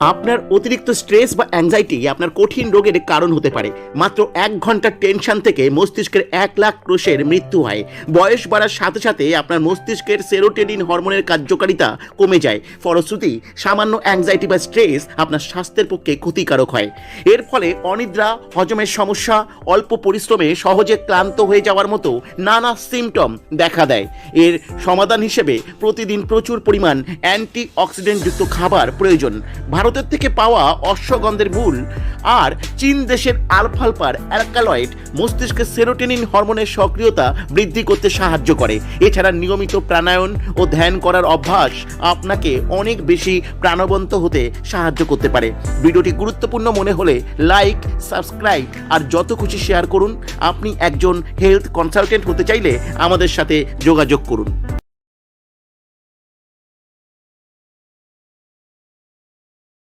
আপনার অতিরিক্ত স্ট্রেস বা অ্যাংজাইটি আপনার কঠিন রোগের কারণ হতে পারে। মাত্র 1 ঘন্টার টেনশন থেকে মস্তিষ্কের 1 লাখ কোষের মৃত্যু হয়। বয়স বাড়ার সাথে সাথে আপনার মস্তিষ্কের সেরোটোনিন হরমোনের কার্যকারিতা কমে যায়। ফলশ্রুতি সামান্য অ্যাংজাইটি বা স্ট্রেস আপনার স্বাস্থ্যের পক্ষে ক্ষতিকারক হয়। এর ফলে অনিদ্রা, হজমের সমস্যা, অল্প পরিশ্রমে সহজে ক্লান্ত হয়ে যাওয়ার মতো নানা সিমটম দেখা দেয়। এর সমাধান হিসেবে প্রতিদিন প্রচুর পরিমাণ অ্যান্টি অক্সিডেন্টযুক্ত খাবার প্রয়োজন। ভারতের থেকে পাওয়া অশ্বগন্ধার মূল আর চীন দেশের আলফালফার অ্যালকালয়েড মস্তিষ্কের সেরোটোনিন হরমোনের সক্রিয়তা বৃদ্ধি করতে সাহায্য করে। এছাড়া নিয়মিত প্রাণায়াম ও ধ্যান করার অভ্যাস আপনাকে অনেক বেশি প্রাণবন্ত হতে সাহায্য করতে পারে। ভিডিওটি গুরুত্বপূর্ণ মনে হলে লাইক, সাবস্ক্রাইব আর যত খুশি শেয়ার করুন। আপনি একজন হেলথ কনসালটেন্ট হতে চাইলে আমাদের সাথে যোগাযোগ করুন।